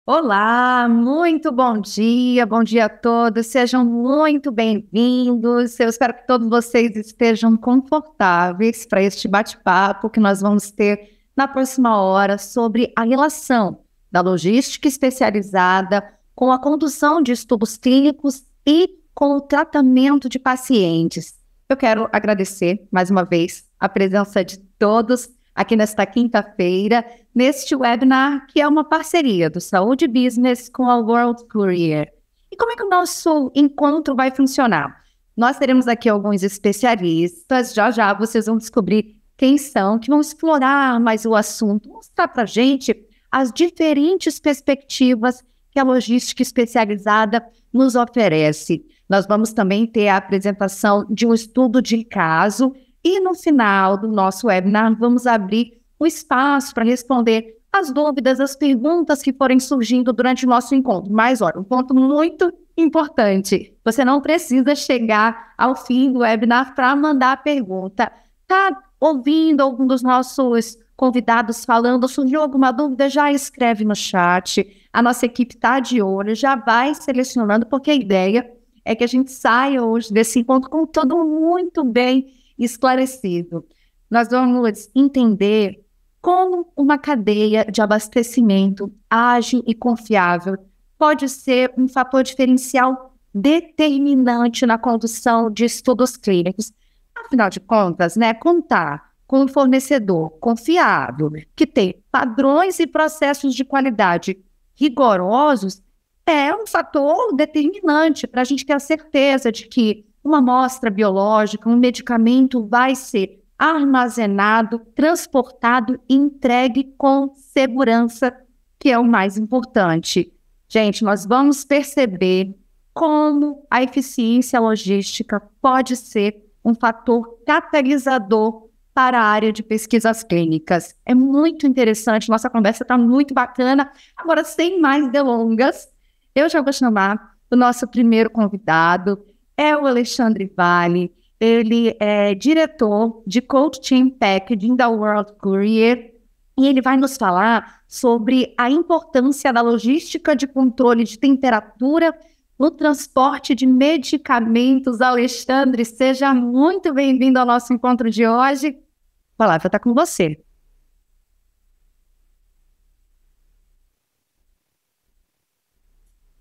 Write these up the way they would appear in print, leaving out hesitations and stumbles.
Olá, muito bom dia a todos, sejam muito bem-vindos. Eu espero que todos vocês estejam confortáveis para este bate-papo que nós vamos ter na próxima hora sobre a relação da logística especializada com a condução de estudos clínicos e com o tratamento de pacientes. Eu quero agradecer mais uma vez a presença de todos aqui nesta quinta-feira, neste webinar, que é uma parceria do Saúde Business com a World Courier. E como é que o nosso encontro vai funcionar? Nós teremos aqui alguns especialistas, já vocês vão descobrir quem são, que vão explorar mais o assunto, mostrar para a gente as diferentes perspectivas que a logística especializada nos oferece. Nós vamos também ter a apresentação de um estudo de caso e no final do nosso webinar vamos abrir o espaço para responder as dúvidas, as perguntas que forem surgindo durante o nosso encontro. Mas, olha, um ponto muito importante, você não precisa chegar ao fim do webinar para mandar a pergunta. Está ouvindo algum dos nossos convidados falando, surgiu alguma dúvida, já escreve no chat. A nossa equipe está de olho, já vai selecionando, porque a ideia é que a gente saia hoje desse encontro com tudo muito bem esclarecido. Nós vamos entender como uma cadeia de abastecimento ágil e confiável pode ser um fator diferencial determinante na condução de estudos clínicos. Afinal de contas, contar com um fornecedor confiável, que tem padrões e processos de qualidade rigorosos, é um fator determinante para a gente ter a certeza de que uma amostra biológica, um medicamento vai ser armazenado, transportado e entregue com segurança, que é o mais importante. Gente, nós vamos perceber como a eficiência logística pode ser um fator catalisador para a área de pesquisas clínicas. É muito interessante, nossa conversa está muito bacana. Agora, sem mais delongas, eu já vou chamar o nosso primeiro convidado, é o Alexandre Vale. Ele é diretor de Cold Chain Packaging da World Courier e ele vai nos falar sobre a importância da logística de controle de temperatura no transporte de medicamentos. Alexandre, seja muito bem-vindo ao nosso encontro de hoje. A palavra está com você.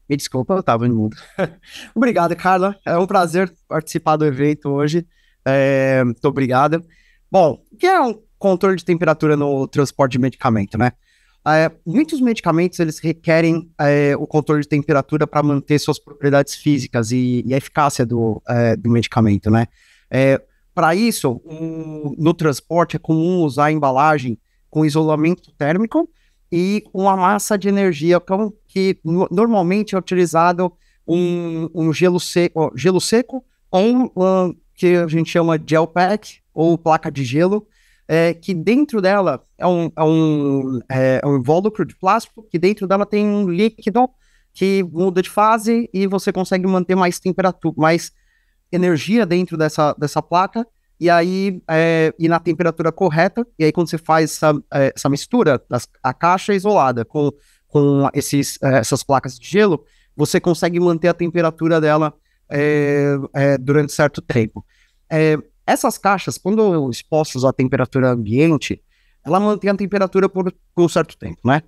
Me desculpa, eu estava no mudo. Obrigado, Carla. É um prazer participar do evento hoje. Muito obrigada. Bom, o que é um controle de temperatura no transporte de medicamento, né? Muitos medicamentos, eles requerem o controle de temperatura para manter suas propriedades físicas e a eficácia do medicamento, né? Para isso, no transporte é comum usar a embalagem com isolamento térmico e uma massa de energia que normalmente é utilizado um gelo seco ou que a gente chama gel pack ou placa de gelo, que dentro dela é um invólucro de plástico, que dentro dela tem um líquido que muda de fase e você consegue manter mais temperatura, mais energia dentro dessa placa, e aí e na temperatura correta, e aí quando você faz essa mistura, a caixa é isolada com essas placas de gelo, você consegue manter a temperatura dela durante certo tempo. Essas caixas, quando expostas à temperatura ambiente, ela mantém a temperatura por um certo tempo, né?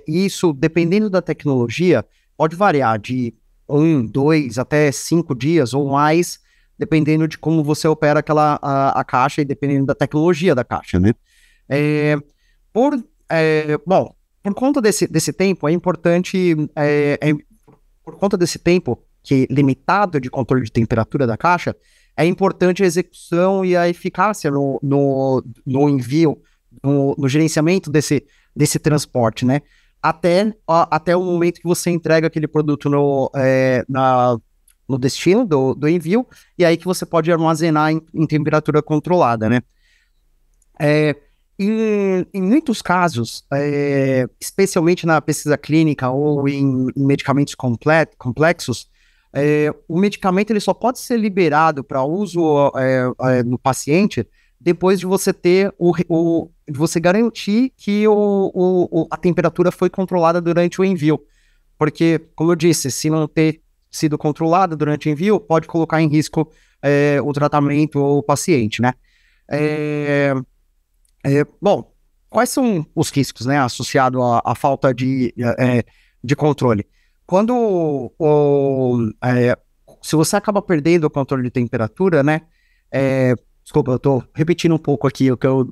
Isso, dependendo da tecnologia, pode variar de 2 até 5 dias ou mais, dependendo de como você opera a caixa e dependendo da tecnologia da caixa, né? Bom, por conta desse tempo, é importante, por conta desse tempo que limitado de controle de temperatura da caixa, é importante a execução e a eficácia no envio, no gerenciamento desse transporte, né? Até o momento que você entrega aquele produto no destino do envio, e aí que você pode armazenar em temperatura controlada, né? Em muitos casos, especialmente na pesquisa clínica ou em medicamentos complexos, o medicamento ele só pode ser liberado para uso no paciente depois de você ter de você garantir que a temperatura foi controlada durante o envio. porque, como eu disse, se não ter sido controlada durante o envio, pode colocar em risco o tratamento ou o paciente, né? Bom, quais são os riscos, né, associados à falta de controle? Quando se você acaba perdendo o controle de temperatura, né? Desculpa, eu estou repetindo um pouco aqui o que eu.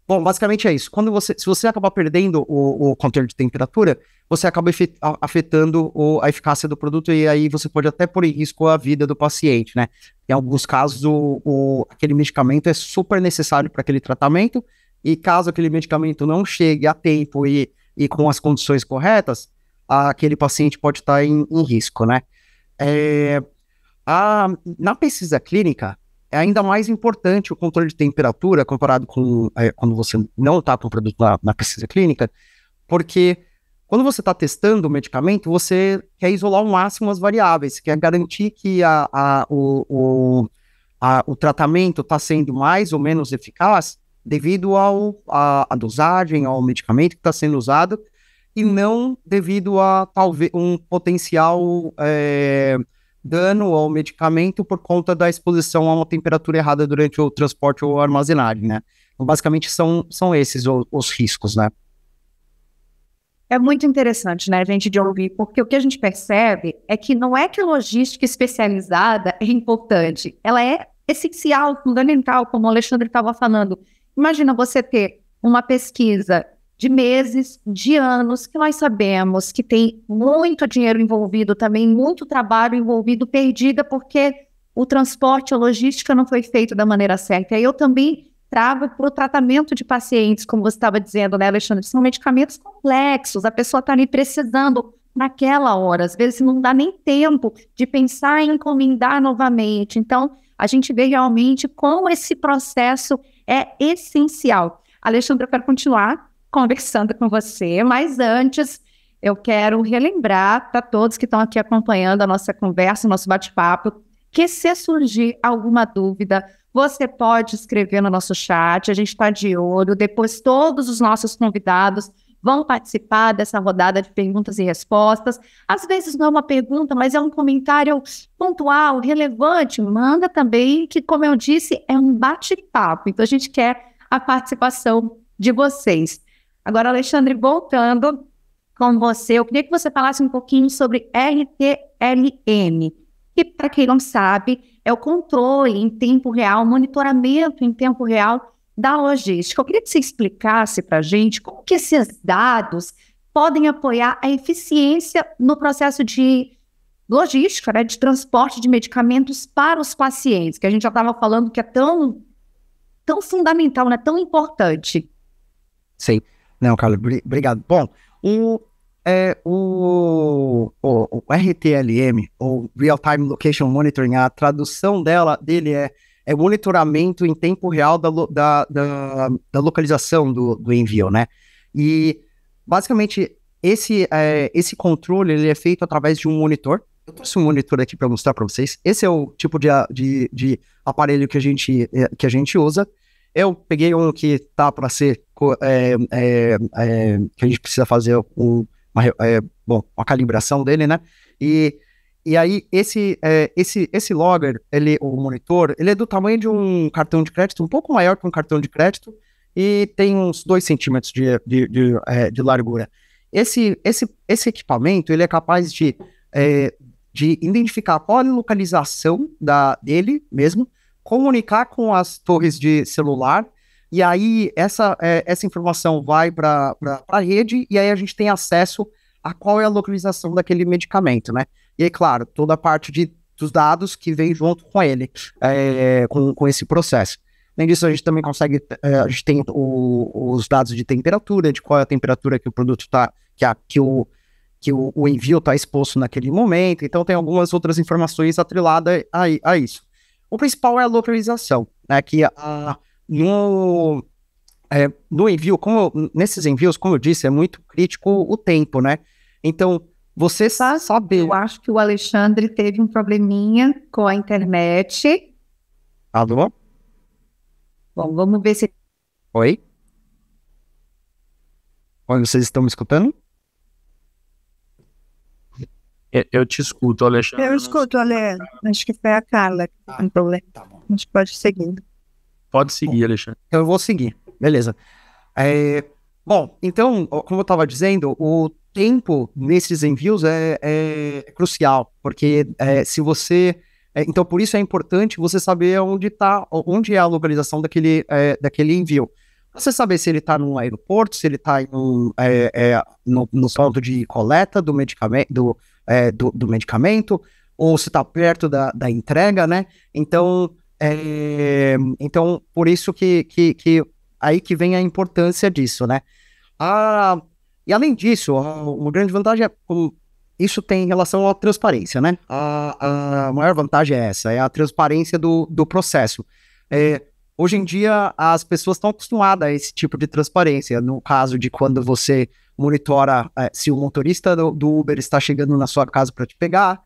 Bom, basicamente é isso. Se você acaba perdendo o controle de temperatura, você acaba afetando a eficácia do produto e aí você pode até pôr em risco a vida do paciente, né? Em alguns casos, aquele medicamento é super necessário para aquele tratamento e caso aquele medicamento não chegue a tempo e com as condições corretas, aquele paciente pode estar em risco, né? Na pesquisa clínica, é ainda mais importante o controle de temperatura comparado com quando você não está com o produto na pesquisa clínica, porque quando você está testando o medicamento, você quer isolar ao máximo as variáveis, quer garantir que o tratamento está sendo mais ou menos eficaz devido à dosagem, ao medicamento que está sendo usado, e não devido a talvez um potencial dano ao medicamento por conta da exposição a uma temperatura errada durante o transporte ou armazenagem, né? Então, basicamente, são esses os riscos, né? É muito interessante, né, a gente de ouvir, porque o que a gente percebe é que não é que a logística especializada é importante, ela é essencial, fundamental, como o Alexandre estava falando. Imagina você ter uma pesquisa de meses, de anos, que nós sabemos que tem muito dinheiro envolvido também, muito trabalho envolvido, perdida, porque o transporte, a logística não foi feito da maneira certa. E eu também trago para o tratamento de pacientes, como você estava dizendo, né, Alexandre? São medicamentos complexos, a pessoa está ali precisando naquela hora, às vezes não dá nem tempo de pensar em encomendar novamente. Então, a gente vê realmente como esse processo é essencial. Alexandre, eu quero continuar conversando com você, mas antes eu quero relembrar para todos que estão aqui acompanhando a nossa conversa, o nosso bate-papo, que se surgir alguma dúvida, você pode escrever no nosso chat, a gente está de olho, depois todos os nossos convidados vão participar dessa rodada de perguntas e respostas. Às vezes não é uma pergunta, mas é um comentário pontual, relevante, manda também, que como eu disse, é um bate-papo, então a gente quer a participação de vocês. Agora, Alexandre, voltando com você, eu queria que você falasse um pouquinho sobre RTLM, que, para quem não sabe, é o controle em tempo real, monitoramento em tempo real da logística. Eu queria que você explicasse para a gente como que esses dados podem apoiar a eficiência no processo de logística, né, de transporte de medicamentos para os pacientes, que a gente já estava falando que é tão fundamental, né, tão importante. Sim. Não, Carlos, obrigado. Bom, o RTLM, ou Real Time Location Monitoring, a tradução dele é monitoramento em tempo real da localização do envio, né? E, basicamente, esse controle ele é feito através de um monitor. Eu trouxe um monitor aqui para mostrar para vocês. Esse é o tipo de aparelho que a gente usa. Eu peguei um que tá para ser que a gente precisa fazer uma calibração dele, né? E aí esse logger, o monitor, ele é do tamanho de um cartão de crédito, um pouco maior que um cartão de crédito e tem uns 2 centímetros de largura. Esse equipamento, ele é capaz de identificar qual a localização dele mesmo, comunicar com as torres de celular, e aí essa informação vai para a rede, e aí a gente tem acesso a qual é a localização daquele medicamento, né? E aí, claro, toda a parte dos dados que vem junto com ele, com esse processo. Além disso, a gente também consegue, a gente tem os dados de temperatura, de qual é a temperatura que o produto está, que o envio está exposto naquele momento, então tem algumas outras informações atreladas a isso. O principal é a localização, né, que no envio, nesses envios, como eu disse, é muito crítico o tempo, né? Então, você sabe... Eu acho que o Alexandre teve um probleminha com a internet. Alô? Bom, vamos ver se... Oi? Oi, vocês estão me escutando? Eu te escuto, Alexandre. Eu escuto, Ale. Acho que foi a Carla que tem problema. Tá bom. A gente pode seguir. Pode seguir, Alexandre. Eu vou seguir, beleza. Bom, então, como eu estava dizendo, o tempo nesses envios é crucial, porque se você... então, por isso é importante você saber onde é a localização daquele envio. Você saber se ele está num aeroporto, se ele está no ponto de coleta do medicamento, do medicamento, ou se está perto da entrega, né? Então, por isso que aí que vem a importância disso, né? E além disso, uma grande vantagem isso tem relação à transparência, né? A maior vantagem é essa, é a transparência do processo. Hoje em dia, as pessoas estão acostumadas a esse tipo de transparência. No caso de quando você monitora se o motorista do Uber está chegando na sua casa para te pegar,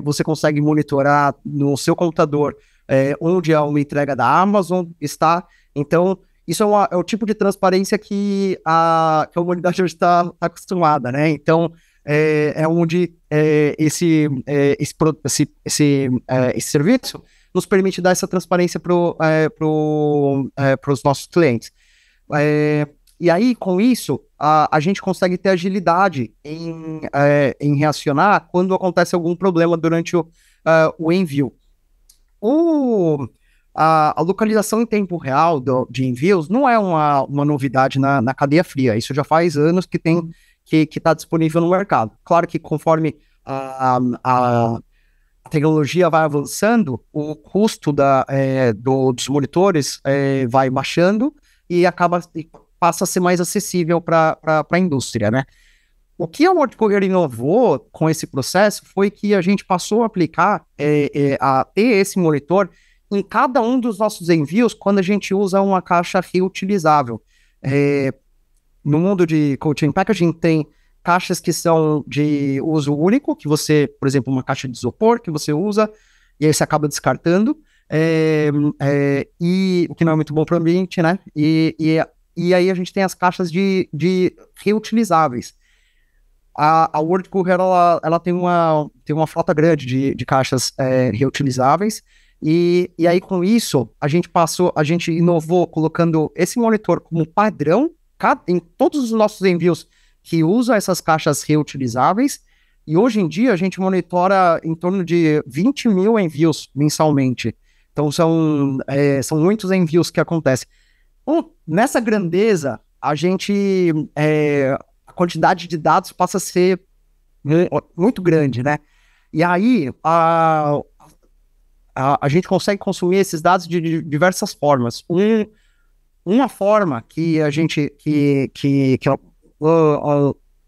você consegue monitorar no seu computador onde é uma entrega da Amazon está. Então, isso é o tipo de transparência que a humanidade hoje está acostumada, né? Então, onde esse serviço nos permite dar essa transparência para os nossos clientes. E aí, com isso, a gente consegue ter agilidade em reacionar quando acontece algum problema durante o envio. A localização em tempo real de envios não é uma novidade na cadeia fria. Isso já faz anos que está disponível no mercado. Claro que conforme a tecnologia vai avançando, o custo dos monitores vai baixando e passa a ser mais acessível para a indústria, né? O que a World Courier inovou com esse processo foi que a gente passou a aplicar, a ter esse monitor em cada um dos nossos envios quando a gente usa uma caixa reutilizável. No mundo de Cold Chain Packaging tem caixas que são de uso único, que você, por exemplo, uma caixa de isopor que você usa e aí você acaba descartando, e o que não é muito bom para o ambiente, né? E aí a gente tem as caixas de reutilizáveis. A World Courier, ela tem uma frota grande de caixas reutilizáveis, e aí com isso a gente inovou colocando esse monitor como padrão em todos os nossos envios que usam essas caixas reutilizáveis, e hoje em dia a gente monitora em torno de 20 mil envios mensalmente. Então são muitos envios que acontecem. Nessa grandeza, a quantidade de dados passa a ser muito grande, né? E aí a gente consegue consumir esses dados de diversas formas. Uma forma que a gente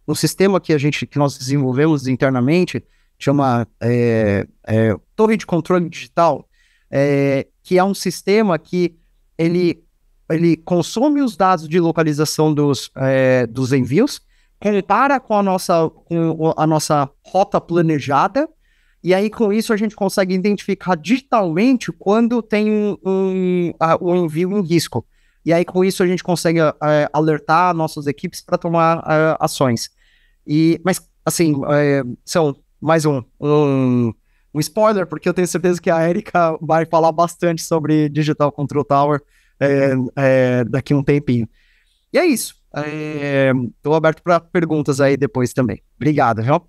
um sistema que nós desenvolvemos internamente chama Torre de Controle Digital, que é um sistema que ele consome os dados de localização dos envios, compara com a nossa rota planejada, e aí com isso a gente consegue identificar digitalmente quando tem um envio em risco. E aí, com isso, a gente consegue alertar nossas equipes para tomar ações. Mas, assim, são mais um spoiler, porque eu tenho certeza que a Erika vai falar bastante sobre Digital Control Tower daqui a um tempinho. E é isso. Estou aberto para perguntas aí depois também. Obrigado, viu?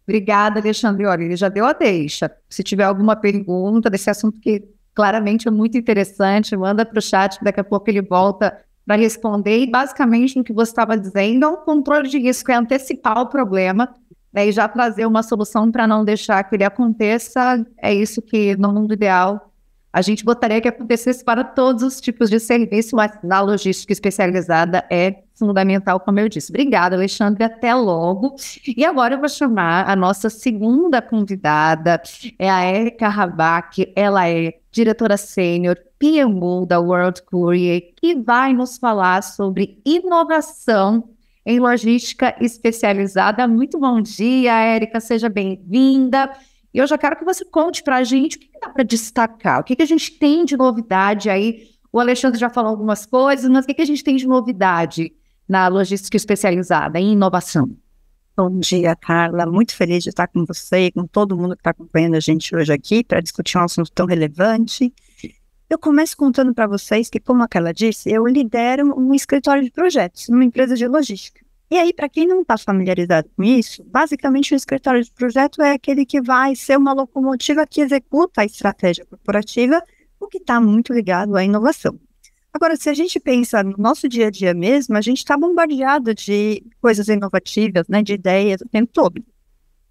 Obrigada, Alexandre. Olha, ele já deu a deixa. Se tiver alguma pergunta desse assunto que claramente é muito interessante, manda para o chat, daqui a pouco ele volta para responder. E basicamente o que você estava dizendo é um controle de risco, é antecipar o problema, né, e já trazer uma solução para não deixar que ele aconteça. É isso que, no mundo ideal, a gente gostaria que acontecesse para todos os tipos de serviço, mas na logística especializada é fundamental, como eu disse. Obrigada, Alexandre, até logo. E agora eu vou chamar a nossa segunda convidada, é a Erika Rabach. Ela é diretora sênior PMO da World Courier, que vai nos falar sobre inovação em logística especializada. Muito bom dia, Erika, seja bem-vinda. E eu já quero que você conte para a gente o que dá para destacar, o que a gente tem de novidade aí. O Alexandre já falou algumas coisas, mas o que a gente tem de novidade na logística especializada, em inovação? Bom dia, Carla. Muito feliz de estar com você e com todo mundo que está acompanhando a gente hoje aqui para discutir um assunto tão relevante. Eu começo contando para vocês que, como a Carla disse, eu lidero um escritório de projetos numa empresa de logística. E aí, para quem não está familiarizado com isso, basicamente o escritório de projeto é aquele que vai ser uma locomotiva que executa a estratégia corporativa, o que está muito ligado à inovação. Agora, se a gente pensa no nosso dia a dia mesmo, a gente está bombardeado de coisas inovativas, né, de ideias o tempo todo.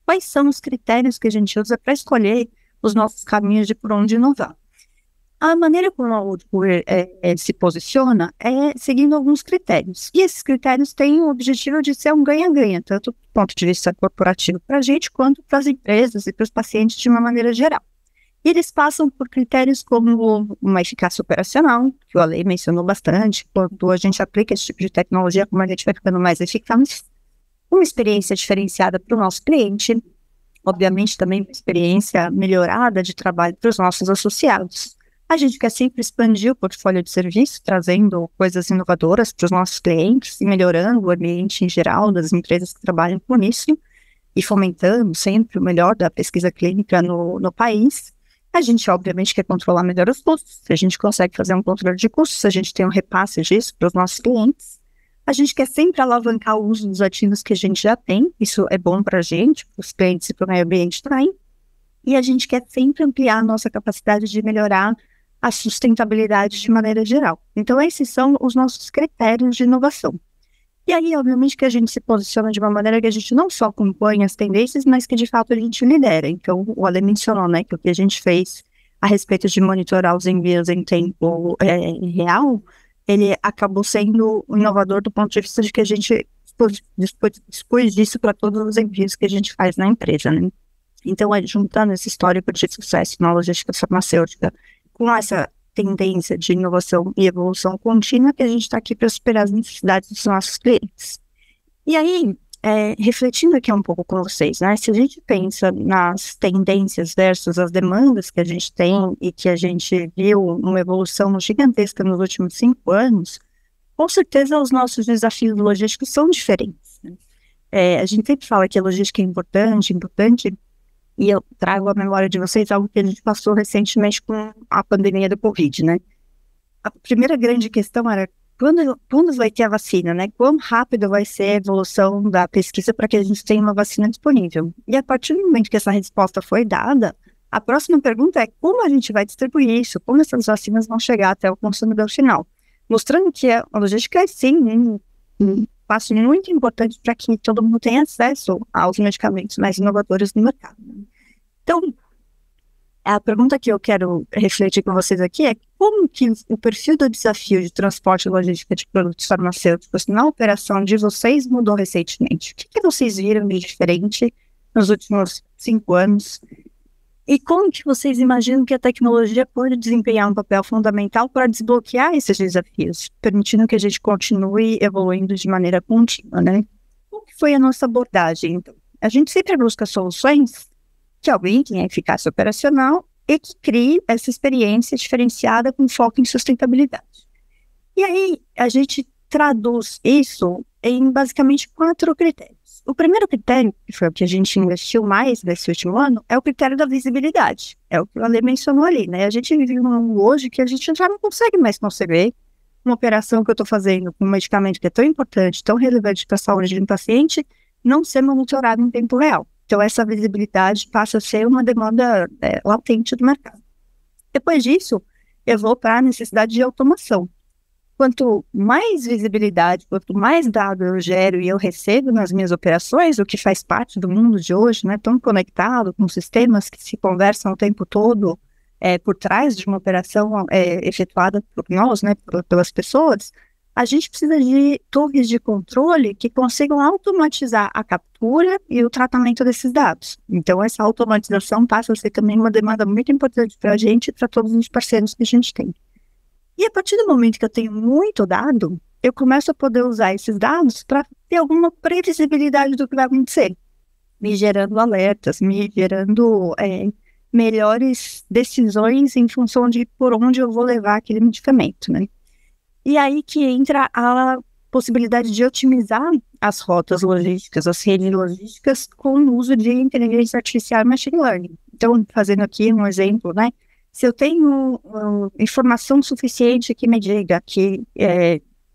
Quais são os critérios que a gente usa para escolher os nossos caminhos de por onde inovar? A maneira como a Woodward se posiciona é seguindo alguns critérios. E esses critérios têm o objetivo de ser um ganha-ganha, tanto do ponto de vista corporativo para a gente, quanto para as empresas e para os pacientes de uma maneira geral. E eles passam por critérios como uma eficácia operacional, que o Ale mencionou bastante, quando a gente aplica esse tipo de tecnologia, como a gente vai ficando mais eficaz, uma experiência diferenciada para o nosso cliente, obviamente também uma experiência melhorada de trabalho para os nossos associados. A gente quer sempre expandir o portfólio de serviço, trazendo coisas inovadoras para os nossos clientes e melhorando o ambiente em geral das empresas que trabalham com isso e fomentando sempre o melhor da pesquisa clínica no país. A gente, obviamente, quer controlar melhor os custos. Se a gente consegue fazer um controle de custos, a gente tem um repasse disso para os nossos clientes. A gente quer sempre alavancar o uso dos ativos que a gente já tem. Isso é bom para a gente, para os clientes e para o meio ambiente também. E a gente quer sempre ampliar a nossa capacidade de melhorar a sustentabilidade de maneira geral. Então, esses são os nossos critérios de inovação. E aí, obviamente, que a gente se posiciona de uma maneira que a gente não só acompanha as tendências, mas que, de fato, a gente lidera. Então, o Ale mencionou, né, que o que a gente fez a respeito de monitorar os envios em tempo real, ele acabou sendo inovador do ponto de vista de que a gente dispôs disso para todos os envios que a gente faz na empresa, né? Então, juntando esse histórico de sucesso na logística farmacêutica com essa tendência de inovação e evolução contínua, que a gente está aqui para superar as necessidades dos nossos clientes. E aí, refletindo aqui um pouco com vocês, né? Se a gente pensa nas tendências versus as demandas que a gente tem e que a gente viu uma evolução gigantesca nos últimos 5 anos, com certeza os nossos desafios logísticos são diferentes, né? A gente sempre fala que a logística é importante, e eu trago à memória de vocês algo que a gente passou recentemente com a pandemia do Covid, né? A primeira grande questão era quando vai ter a vacina, né? Quão rápido vai ser a evolução da pesquisa para que a gente tenha uma vacina disponível? E a partir do momento que essa resposta foi dada, a próxima pergunta é como a gente vai distribuir isso? Como essas vacinas vão chegar até o consumidor final? Mostrando que a logística é, sim, um passo muito importante para que todo mundo tenha acesso aos medicamentos mais inovadores no mercado. Então, a pergunta que eu quero refletir com vocês aqui é como que o perfil do desafio de transporte e logística de produtos farmacêuticos na operação de vocês mudou recentemente? O que vocês viram de diferente nos últimos 5 anos? E como que vocês imaginam que a tecnologia pode desempenhar um papel fundamental para desbloquear esses desafios, permitindo que a gente continue evoluindo de maneira contínua, né? Qual que foi a nossa abordagem, então? A gente sempre busca soluções que aumentem a eficácia operacional e que criem essa experiência diferenciada com foco em sustentabilidade. E aí, a gente traduz isso em basicamente 4 critérios. O primeiro critério, que foi o que a gente investiu mais nesse último ano, é o critério da visibilidade. É o que o Ale mencionou ali, né? A gente vive um mundo hoje que a gente já não consegue mais conceber uma operação que eu estou fazendo com um medicamento que é tão importante, tão relevante para a saúde de um paciente, não ser monitorado em tempo real. Então, essa visibilidade passa a ser uma demanda latente do mercado. Depois disso, eu vou para a necessidade de automação. Quanto mais visibilidade, quanto mais dado eu gero e eu recebo nas minhas operações, o que faz parte do mundo de hoje, né, tão conectado com sistemas que se conversam o tempo todo por trás de uma operação efetuada por nós, né, pelas pessoas, a gente precisa de torres de controle que consigam automatizar a captura e o tratamento desses dados. Então, essa automatização passa a ser também uma demanda muito importante para a gente e para todos os parceiros que a gente tem. E a partir do momento que eu tenho muito dado, eu começo a poder usar esses dados para ter alguma previsibilidade do que vai acontecer, me gerando alertas, me gerando melhores decisões em função de por onde eu vou levar aquele medicamento, né? E aí que entra a possibilidade de otimizar as rotas logísticas, as redes logísticas, com o uso de inteligência artificial e machine learning. Então, fazendo aqui um exemplo, né? Se eu tenho informação suficiente que me diga que,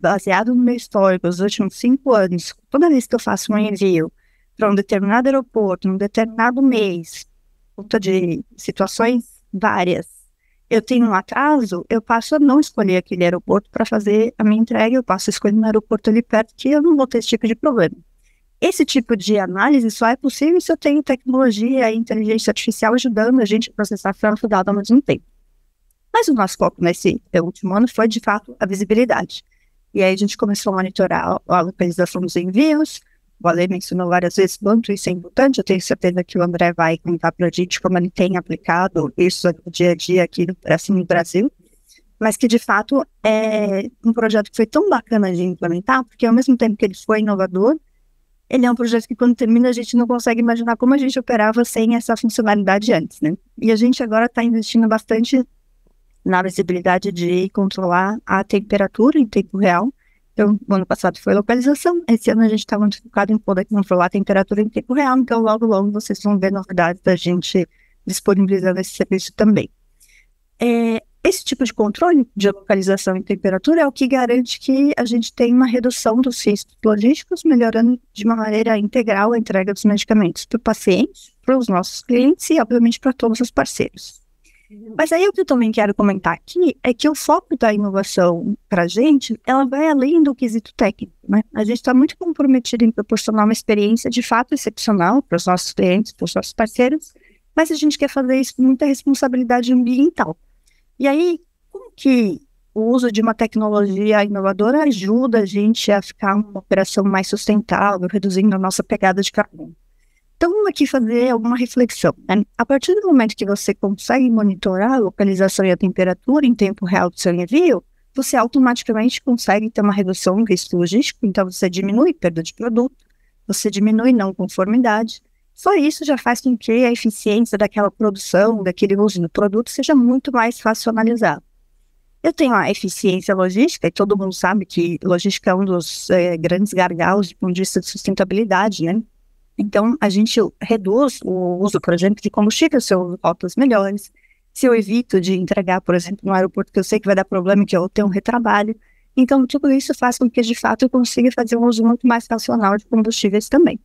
baseado no meu histórico, nos últimos 5 anos, toda vez que eu faço um envio para um determinado aeroporto, num determinado mês, conta de situações várias, eu tenho um atraso, eu passo a não escolher aquele aeroporto para fazer a minha entrega, eu passo a escolher um aeroporto ali perto que eu não vou ter esse tipo de problema. Esse tipo de análise só é possível se eu tenho tecnologia e inteligência artificial ajudando a gente a processar tanto dado ao mesmo tempo. Mas o nosso foco nesse último ano foi, de fato, a visibilidade. E aí a gente começou a monitorar a localização dos envios. O Ale mencionou várias vezes quanto isso é importante. Eu tenho certeza que o André vai contar para a gente como ele tem aplicado isso no dia a dia aqui no Brasil. Mas que, de fato, é um projeto que foi tão bacana de implementar, porque ao mesmo tempo que ele foi inovador, ele é um projeto que, quando termina, a gente não consegue imaginar como a gente operava sem essa funcionalidade antes, né? E a gente agora está investindo bastante na visibilidade de controlar a temperatura em tempo real. Então, no ano passado foi localização, esse ano a gente está muito focado em poder controlar a temperatura em tempo real, então logo vocês vão ver novidades da gente disponibilizando esse serviço também. Esse tipo de controle de localização e temperatura é o que garante que a gente tem uma redução dos riscos logísticos, melhorando de uma maneira integral a entrega dos medicamentos para o paciente, para os nossos clientes e, obviamente, para todos os parceiros. Mas aí o que eu também quero comentar aqui é que o foco da inovação para a gente, ela vai além do quesito técnico, né? A gente está muito comprometido em proporcionar uma experiência de fato excepcional para os nossos clientes, para os nossos parceiros, mas a gente quer fazer isso com muita responsabilidade ambiental. E aí, como que o uso de uma tecnologia inovadora ajuda a gente a ficar uma operação mais sustentável, reduzindo a nossa pegada de carbono? Então, vamos aqui fazer alguma reflexão, né? A partir do momento que você consegue monitorar a localização e a temperatura em tempo real do seu envio, você automaticamente consegue ter uma redução no risco logístico, então você diminui perda de produto, você diminui não conformidade. Só isso já faz com que a eficiência daquela produção, daquele uso do produto, seja muito mais fácil analisar. Eu tenho a eficiência logística, e todo mundo sabe que logística é um dos grandes gargalos do ponto de vista de sustentabilidade, né? Então, a gente reduz o uso, por exemplo, de combustível se eu uso rotas melhores, se eu evito de entregar, por exemplo, no aeroporto que eu sei que vai dar problema, que eu tenho um retrabalho. Então, tudo isso faz com que, de fato, eu consiga fazer um uso muito mais racional de combustíveis também.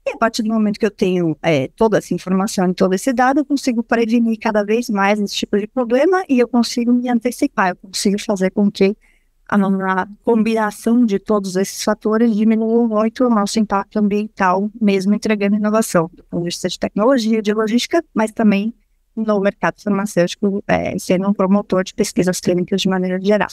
E a partir do momento que eu tenho toda essa informação e todo esse dado, eu consigo prevenir cada vez mais esse tipo de problema e eu consigo me antecipar, eu consigo fazer com que a combinação de todos esses fatores diminua muito o nosso impacto ambiental, mesmo entregando inovação, do ponto de vista de tecnologia, de logística, mas também no mercado farmacêutico, sendo um promotor de pesquisas clínicas de maneira geral.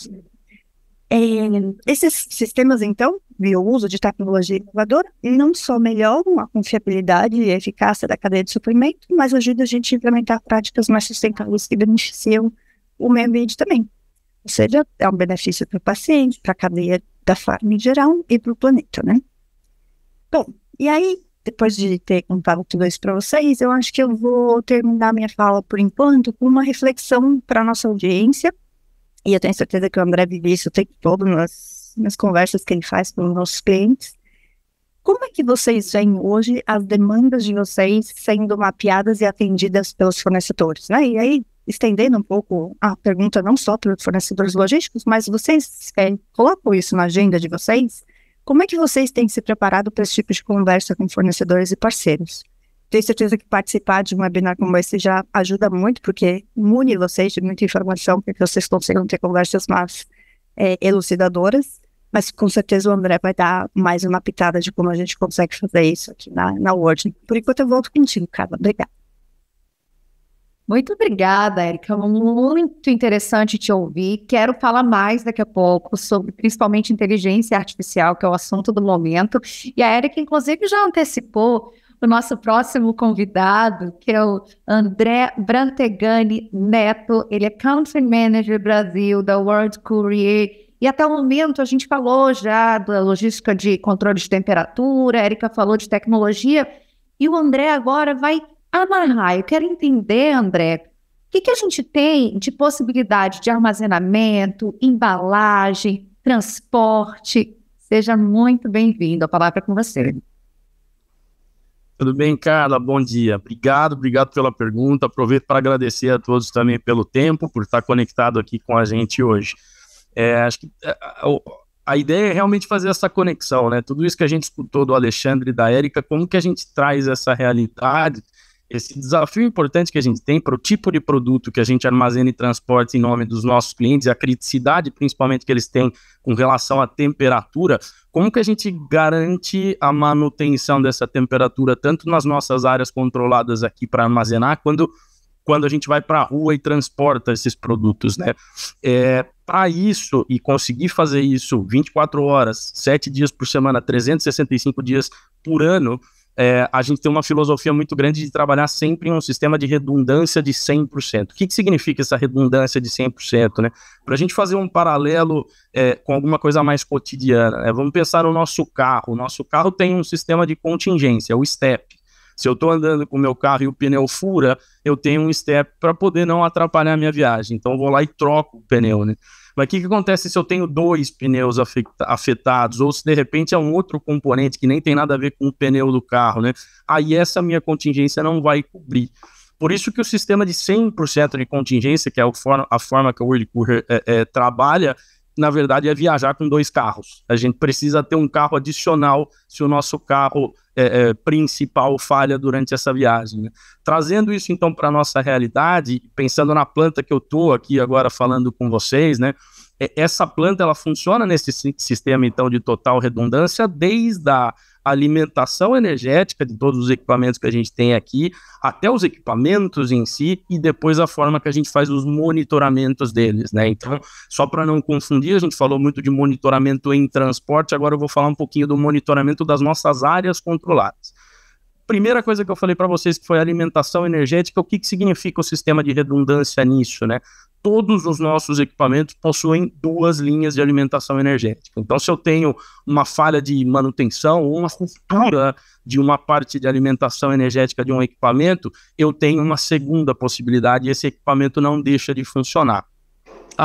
Esses sistemas, então, e o uso de tecnologia inovadora, não só melhoram a confiabilidade e a eficácia da cadeia de suprimento, mas ajudam a gente a implementar práticas mais sustentáveis que beneficiam o meio ambiente também. Ou seja, é um benefício para o paciente, para a cadeia da farma em geral e para o planeta, né? Bom, e aí, depois de ter contado tudo isso para vocês, eu acho que eu vou terminar minha fala, por enquanto, com uma reflexão para a nossa audiência. E eu tenho certeza que o André vive isso o tempo todo nas conversas que ele faz com os nossos clientes. Como é que vocês veem hoje as demandas de vocês sendo mapeadas e atendidas pelos fornecedores, né? E aí, estendendo um pouco a pergunta não só para os fornecedores logísticos, mas vocês colocam isso na agenda de vocês? Como é que vocês têm se preparado para esse tipo de conversa com fornecedores e parceiros? Tenho certeza que participar de um webinar como esse já ajuda muito, porque une vocês de muita informação para que vocês consigam ter conversas mais elucidadoras, mas com certeza o André vai dar mais uma pitada de como a gente consegue fazer isso aqui na Word. Por enquanto eu volto contigo, Carla. Obrigada. Muito obrigada, Érica. Muito interessante te ouvir. Quero falar mais daqui a pouco sobre principalmente inteligência artificial, que é o assunto do momento. E a Érica, inclusive, já antecipou o nosso próximo convidado, que é o André Brantegani Neto. Ele é Country Manager Brasil da World Courier. E até o momento a gente falou já da logística de controle de temperatura, a Érica falou de tecnologia, e o André agora vai amarrar. Eu quero entender, André, o que a gente tem de possibilidade de armazenamento, embalagem, transporte, Seja muito bem-vindo. A palavra é com você. Tudo bem, Carla? Bom dia. Obrigado pela pergunta. Aproveito para agradecer a todos também pelo tempo, por estar conectado aqui com a gente hoje. Acho que a ideia é realmente fazer essa conexão, né? Tudo isso que a gente escutou do Alexandre e da Érica, como que a gente traz essa realidade, esse desafio importante que a gente tem para o tipo de produto que a gente armazena e transporta em nome dos nossos clientes, a criticidade principalmente que eles têm com relação à temperatura, como que a gente garante a manutenção dessa temperatura, tanto nas nossas áreas controladas aqui para armazenar, quando a gente vai para a rua e transporta esses produtos, né? Para isso, e conseguir fazer isso 24 horas, 7 dias por semana, 365 dias por ano, a gente tem uma filosofia muito grande de trabalhar sempre em um sistema de redundância de 100%. O que significa essa redundância de 100%, né? Para a gente fazer um paralelo com alguma coisa mais cotidiana, né? Vamos pensar no nosso carro. O nosso carro tem um sistema de contingência, o STEP. Se eu estou andando com o meu carro e o pneu fura, eu tenho um STEP para poder não atrapalhar a minha viagem. Então, eu vou lá e troco o pneu, né? Mas o que acontece se eu tenho 2 pneus afetados, ou se de repente é um outro componente que nem tem nada a ver com o pneu do carro, né? Aí essa minha contingência não vai cobrir. Por isso que o sistema de 100% de contingência, que é a forma que o Whirlpool Courier trabalha, na verdade é viajar com 2 carros. A gente precisa ter um carro adicional se o nosso carro principal falha durante essa viagem, né? Trazendo isso então para a nossa realidade, pensando na planta que eu estou aqui agora falando com vocês, né? Essa planta ela funciona nesse sistema então de total redundância desde a alimentação energética de todos os equipamentos que a gente tem aqui, até os equipamentos em si, e depois a forma que a gente faz os monitoramentos deles, né? Então, só para não confundir, a gente falou muito de monitoramento em transporte, agora eu vou falar um pouquinho do monitoramento das nossas áreas controladas. Primeira coisa que eu falei para vocês que foi alimentação energética, o que significa o sistema de redundância nisso, né? Todos os nossos equipamentos possuem 2 linhas de alimentação energética. Então, se eu tenho uma falha de manutenção ou uma ruptura de uma parte de alimentação energética de um equipamento, eu tenho uma segunda possibilidade e esse equipamento não deixa de funcionar.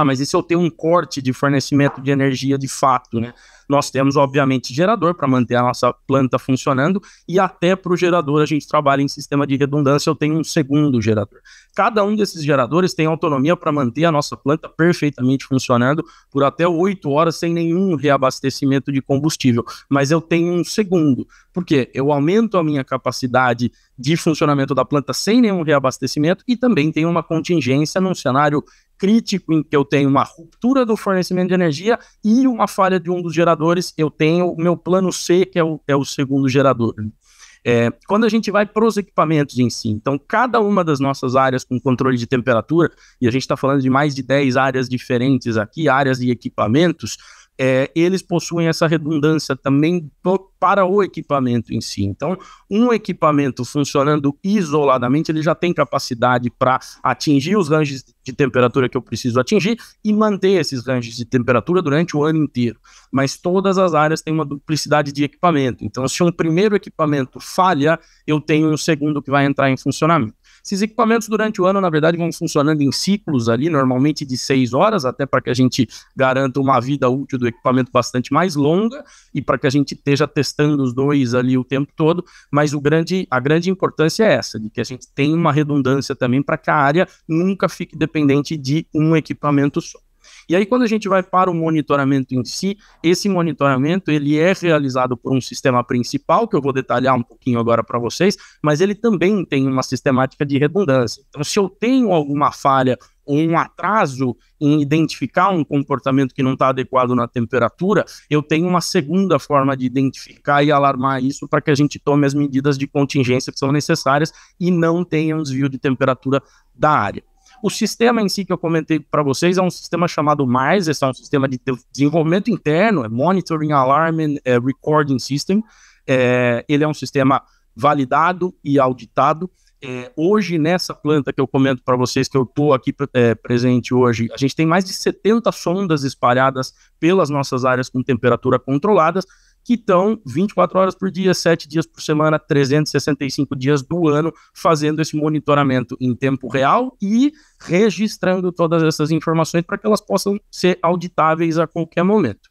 Mas e se eu tenho um corte de fornecimento de energia de fato, né? Nós temos, obviamente, gerador para manter a nossa planta funcionando e até para o gerador a gente trabalha em sistema de redundância, eu tenho um segundo gerador. Cada um desses geradores tem autonomia para manter a nossa planta perfeitamente funcionando por até 8 horas sem nenhum reabastecimento de combustível, mas eu tenho um segundo, porque eu aumento a minha capacidade de funcionamento da planta sem nenhum reabastecimento e também tenho uma contingência num cenário crítico em que eu tenho uma ruptura do fornecimento de energia e uma falha de um dos geradores, eu tenho o meu plano C, que é o segundo gerador. Quando a gente vai para os equipamentos em si, então cada uma das nossas áreas com controle de temperatura, e a gente está falando de mais de 10 áreas diferentes aqui, áreas de equipamentos, eles possuem essa redundância também para o equipamento em si. Então, um equipamento funcionando isoladamente, ele já tem capacidade para atingir os ranges de temperatura que eu preciso atingir e manter esses ranges de temperatura durante o ano inteiro. Mas todas as áreas têm uma duplicidade de equipamento. Então, se um primeiro equipamento falha, eu tenho um segundo que vai entrar em funcionamento. Esses equipamentos durante o ano, na verdade, vão funcionando em ciclos ali, normalmente de 6 horas, até para que a gente garanta uma vida útil do equipamento bastante mais longa e para que a gente esteja testando os 2 ali o tempo todo, mas a grande importância é essa, de que a gente tem uma redundância também para que a área nunca fique dependente de um equipamento só. E aí, quando a gente vai para o monitoramento em si, esse monitoramento ele é realizado por um sistema principal, que eu vou detalhar um pouquinho agora para vocês, mas ele também tem uma sistemática de redundância. Então, se eu tenho alguma falha ou um atraso em identificar um comportamento que não está adequado na temperatura, eu tenho uma segunda forma de identificar e alarmar isso para que a gente tome as medidas de contingência que são necessárias e não tenha um desvio de temperatura da área. O sistema em si que eu comentei para vocês é um sistema chamado MARS, esse é um sistema de desenvolvimento interno, é Monitoring, Alarm and Recording System. Ele é um sistema validado e auditado. Hoje, nessa planta que eu comento para vocês, que eu estou aqui presente hoje, a gente tem mais de 70 sondas espalhadas pelas nossas áreas com temperatura controladas, que estão 24 horas por dia, 7 dias por semana, 365 dias do ano, fazendo esse monitoramento em tempo real e registrando todas essas informações para que elas possam ser auditáveis a qualquer momento.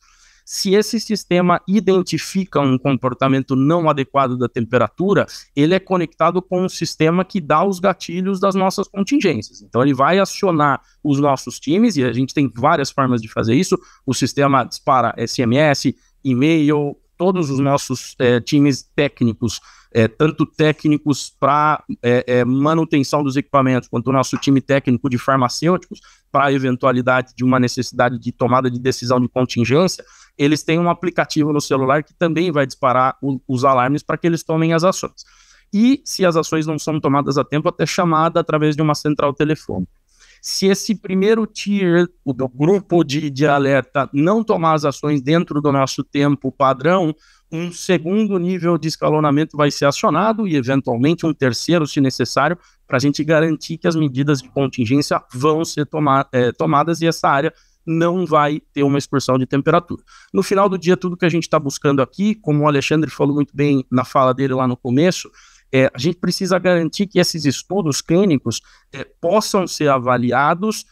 Se esse sistema identifica um comportamento não adequado da temperatura, ele é conectado com um sistema que dá os gatilhos das nossas contingências. Então, ele vai acionar os nossos times, e a gente tem várias formas de fazer isso. O sistema dispara SMS, e-mail, todos os nossos times técnicos, tanto técnicos para manutenção dos equipamentos, quanto o nosso time técnico de farmacêuticos, para a eventualidade de uma necessidade de tomada de decisão de contingência, eles têm um aplicativo no celular que também vai disparar os alarmes para que eles tomem as ações. E, se as ações não são tomadas a tempo, até chamada através de uma central telefônica. Se esse primeiro tier do grupo de alerta não tomar as ações dentro do nosso tempo padrão, um segundo nível de escalonamento vai ser acionado e, eventualmente, um terceiro, se necessário, para a gente garantir que as medidas de contingência vão ser tomadas e essa área não vai ter uma excursão de temperatura. No final do dia, tudo que a gente está buscando aqui, como o Alexandre falou muito bem na fala dele lá no começo, a gente precisa garantir que esses estudos clínicos possam ser avaliados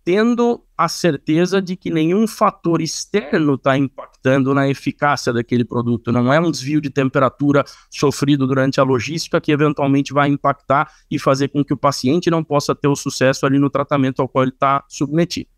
tendo a certeza de que nenhum fator externo está impactando na eficácia daquele produto. Não é um desvio de temperatura sofrido durante a logística que eventualmente vai impactar e fazer com que o paciente não possa ter o sucesso ali no tratamento ao qual ele está submetido.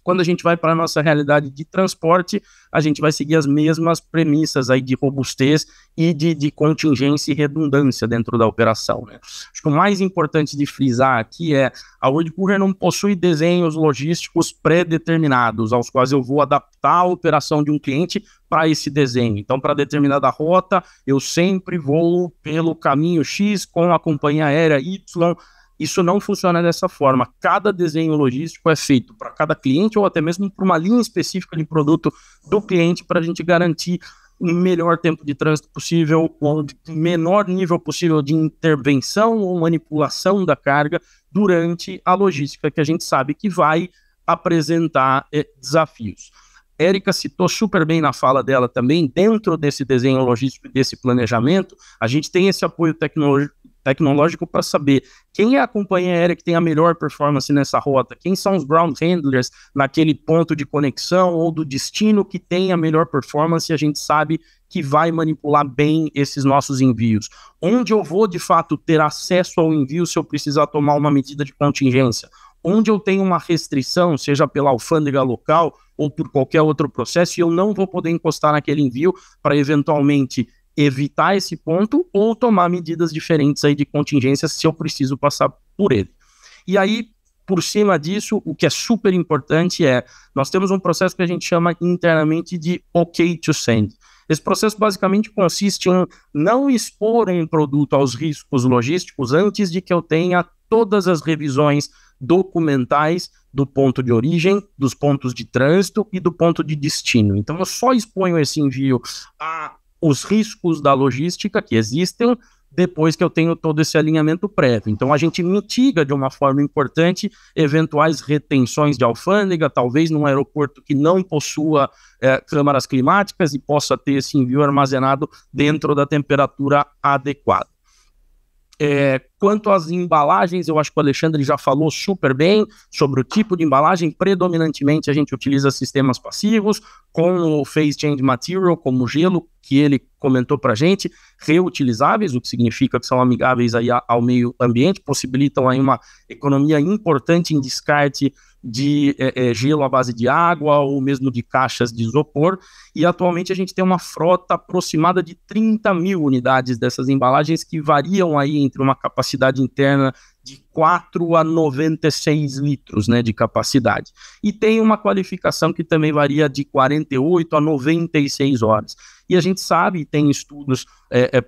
Quando a gente vai para a nossa realidade de transporte, a gente vai seguir as mesmas premissas aí de robustez e de contingência e redundância dentro da operação, né? Acho que o mais importante de frisar aqui a World Courier não possui desenhos logísticos pré-determinados, aos quais eu vou adaptar a operação de um cliente para esse desenho. Então, para determinada rota, eu sempre vou pelo caminho X com a companhia aérea Y. Isso não funciona dessa forma. Cada desenho logístico é feito para cada cliente ou até mesmo para uma linha específica de produto do cliente para a gente garantir o melhor tempo de trânsito possível, o menor nível possível de intervenção ou manipulação da carga durante a logística, que a gente sabe que vai apresentar desafios. Érica citou super bem na fala dela também, dentro desse desenho logístico e desse planejamento, a gente tem esse apoio tecnológico para saber quem é a companhia aérea que tem a melhor performance nessa rota, quem são os ground handlers naquele ponto de conexão ou do destino que tem a melhor performance, e a gente sabe que vai manipular bem esses nossos envios. Onde eu vou, de fato, ter acesso ao envio se eu precisar tomar uma medida de contingência? Onde eu tenho uma restrição, seja pela alfândega local ou por qualquer outro processo, e eu não vou poder encostar naquele envio para eventualmente evitar esse ponto ou tomar medidas diferentes aí de contingência se eu preciso passar por ele. E aí, por cima disso, o que é super importante nós temos um processo que a gente chama internamente de OK to Send. Esse processo basicamente consiste em não expor um produto aos riscos logísticos antes de que eu tenha todas as revisões documentais do ponto de origem, dos pontos de trânsito e do ponto de destino. Então, eu só exponho esse envio os riscos da logística que existem depois que eu tenho todo esse alinhamento prévio. Então, a gente mitiga de uma forma importante eventuais retenções de alfândega, talvez num aeroporto que não possua câmaras climáticas e possa ter esse envio armazenado dentro da temperatura adequada. Quanto às embalagens, eu acho que o Alexandre já falou super bem sobre o tipo de embalagem. Predominantemente a gente utiliza sistemas passivos com o Phase Change Material, como gelo, que ele comentou para a gente, reutilizáveis, o que significa que são amigáveis aí ao meio ambiente, possibilitam aí uma economia importante em descarte de gelo à base de água ou mesmo de caixas de isopor, e atualmente a gente tem uma frota aproximada de 30 mil unidades dessas embalagens que variam aí entre uma capacidade interna de 4 a 96 litros, né, de capacidade. E tem uma qualificação que também varia de 48 a 96 horas. E a gente sabe, tem estudos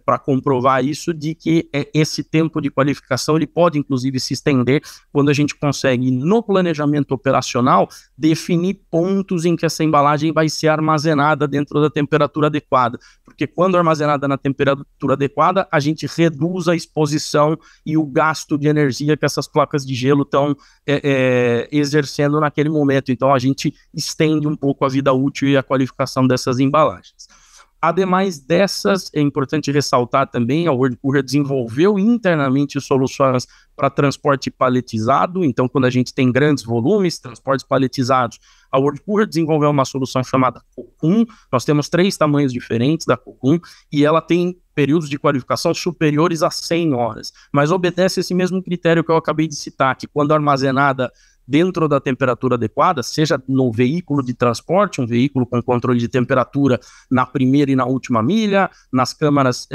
para comprovar isso, de que esse tempo de qualificação ele pode inclusive se estender quando a gente consegue, no planejamento operacional, definir pontos em que essa embalagem vai ser armazenada dentro da temperatura adequada. Porque quando armazenada na temperatura adequada, a gente reduz a exposição e o gasto de energia que essas placas de gelo estão exercendo naquele momento. Então a gente estende um pouco a vida útil e a qualificação dessas embalagens. Ademais dessas, é importante ressaltar também, a World Courier desenvolveu internamente soluções para transporte paletizado. Então, quando a gente tem grandes volumes, transportes paletizados, A World Courier desenvolveu uma solução chamada Cocoon. Nós temos 3 tamanhos diferentes da Cocoon e ela tem períodos de qualificação superiores a 100 horas, mas obedece esse mesmo critério que eu acabei de citar, que quando armazenada dentro da temperatura adequada, seja no veículo de transporte, um veículo com controle de temperatura na primeira e na última milha, nas câmaras